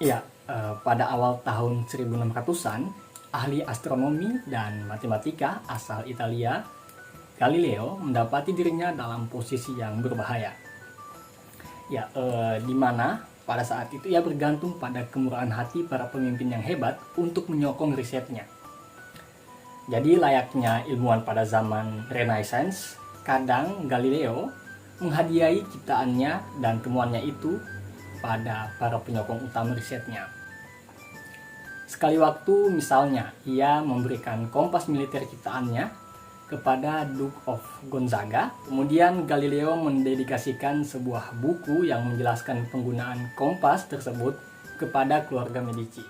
Ya, pada awal tahun 1600-an, ahli astronomi dan matematika asal Italia, Galileo, mendapati dirinya dalam posisi yang berbahaya. Ya, di mana pada saat itu ia bergantung pada kemurahan hati para pemimpin yang hebat untuk menyokong risetnya. Jadi layaknya ilmuwan pada zaman Renaissance, kadang Galileo menghadiahi ciptaannya dan temuannya itu pada para penyokong utama risetnya. Sekali waktu misalnya ia memberikan kompas militer ciptaannya kepada Duke of Gonzaga. Kemudian Galileo mendedikasikan sebuah buku yang menjelaskan penggunaan kompas tersebut kepada keluarga Medici.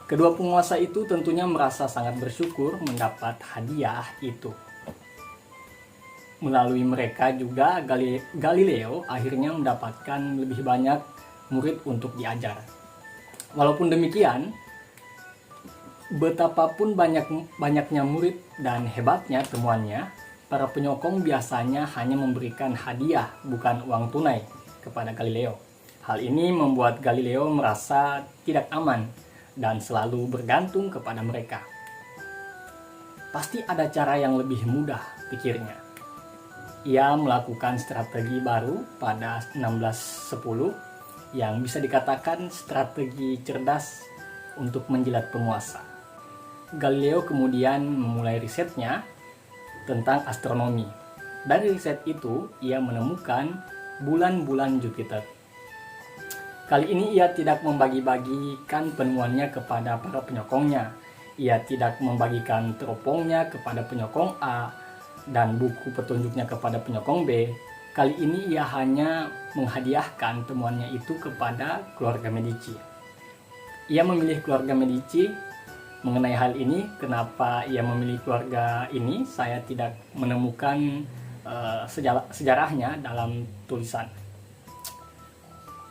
Kedua penguasa itu tentunya merasa sangat bersyukur mendapat hadiah itu. Melalui mereka juga Galileo akhirnya mendapatkan lebih banyak murid untuk diajar. Walaupun demikian, betapapun banyaknya murid dan hebatnya temuannya, para penyokong biasanya hanya memberikan hadiah bukan uang tunai kepada Galileo. Hal ini membuat Galileo merasa tidak aman dan selalu bergantung kepada mereka. Pasti ada cara yang lebih mudah, pikirnya. Ia melakukan strategi baru pada 1610 yang bisa dikatakan strategi cerdas untuk menjilat penguasa. Galileo kemudian memulai risetnya tentang astronomi. Dari riset itu, ia menemukan bulan-bulan Jupiter. Kali ini ia tidak membagi-bagikan penemuannya kepada para penyokongnya. Ia tidak membagikan teropongnya kepada penyokong A dan buku petunjuknya kepada penyokong B. Kali ini ia hanya menghadiahkan temuannya itu kepada keluarga Medici. Ia memilih keluarga Medici. Mengenai hal ini, kenapa ia memilih keluarga ini, saya tidak menemukan sejarahnya dalam tulisan.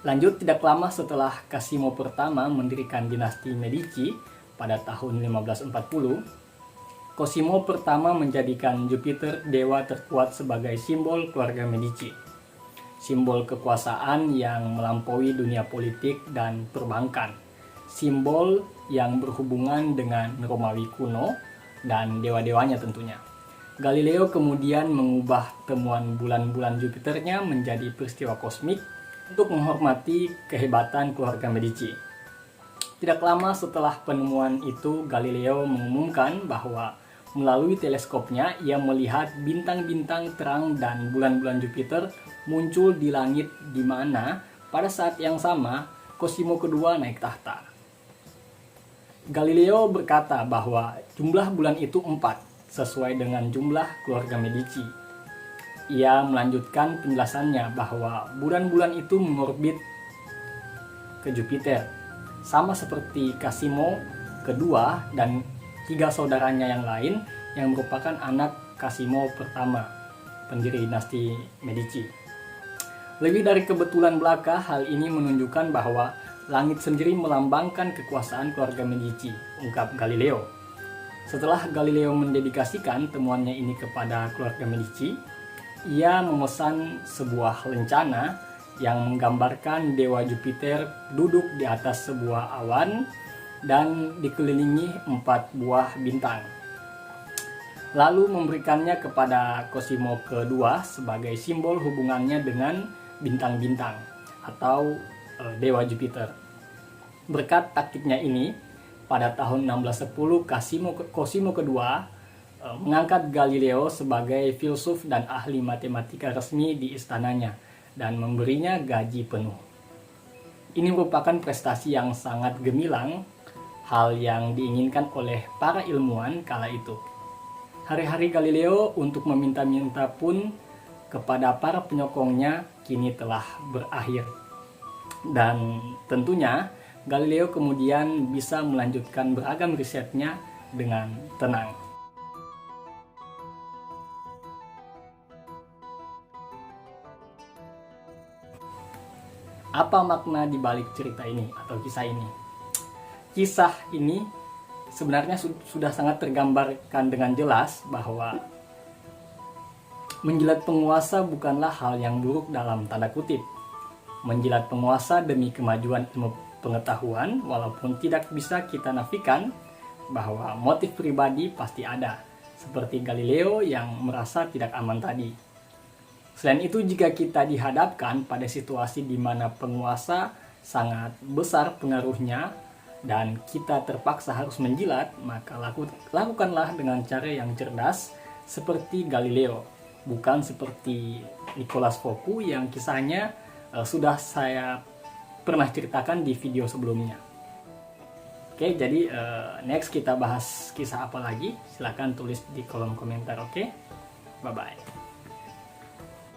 Lanjut, tidak lama setelah Cosimo pertama mendirikan dinasti Medici pada tahun 1540, Cosimo pertama menjadikan Jupiter dewa terkuat sebagai simbol keluarga Medici. Simbol kekuasaan yang melampaui dunia politik dan perbankan. Simbol yang berhubungan dengan Romawi kuno dan dewa-dewanya tentunya. Galileo kemudian mengubah temuan bulan-bulan Jupiternya menjadi peristiwa kosmik untuk menghormati kehebatan keluarga Medici. Tidak lama setelah penemuan itu, Galileo mengumumkan bahwa melalui teleskopnya ia melihat bintang-bintang terang dan bulan-bulan Jupiter muncul di langit, di mana pada saat yang sama Cosimo kedua naik tahta. Galileo berkata bahwa jumlah bulan itu 4, sesuai dengan jumlah keluarga Medici. Ia melanjutkan penjelasannya bahwa bulan-bulan itu mengorbit ke Jupiter, sama seperti Cosimo kedua dan 3 saudaranya yang lain yang merupakan anak Cosimo pertama, pendiri dinasti Medici. Lebih dari kebetulan belaka, hal ini menunjukkan bahwa langit sendiri melambangkan kekuasaan keluarga Medici, ungkap Galileo. Setelah Galileo mendedikasikan temuannya ini kepada keluarga Medici, ia memesan sebuah lencana yang menggambarkan dewa Jupiter duduk di atas sebuah awan dan dikelilingi 4 buah bintang. Lalu memberikannya kepada Cosimo kedua sebagai simbol hubungannya dengan bintang-bintang atau dewa Jupiter. Berkat taktiknya ini, pada tahun 1610 Cosimo kedua mengangkat Galileo sebagai filsuf dan ahli matematika resmi di istananya dan memberinya gaji penuh. Ini merupakan prestasi yang sangat gemilang, hal yang diinginkan oleh para ilmuwan kala itu. Hari-hari Galileo untuk meminta-minta pun kepada para penyokongnya kini telah berakhir. Dan tentunya Galileo kemudian bisa melanjutkan beragam risetnya dengan tenang. Apa makna di balik cerita ini atau kisah ini? Kisah ini sebenarnya sudah sangat tergambarkan dengan jelas bahwa menjilat penguasa bukanlah hal yang buruk dalam tanda kutip. Menjilat penguasa demi kemajuan pengetahuan, walaupun tidak bisa kita nafikan bahwa motif pribadi pasti ada, seperti Galileo yang merasa tidak aman tadi. Selain itu, jika kita dihadapkan pada situasi di mana penguasa sangat besar pengaruhnya dan kita terpaksa harus menjilat, maka lakukanlah dengan cara yang cerdas seperti Galileo, bukan seperti Nicolas Foucault yang kisahnya sudah saya pernah ceritakan di video sebelumnya. Oke, jadi next kita bahas kisah apa lagi? Silahkan tulis di kolom komentar, oke? Bye-bye.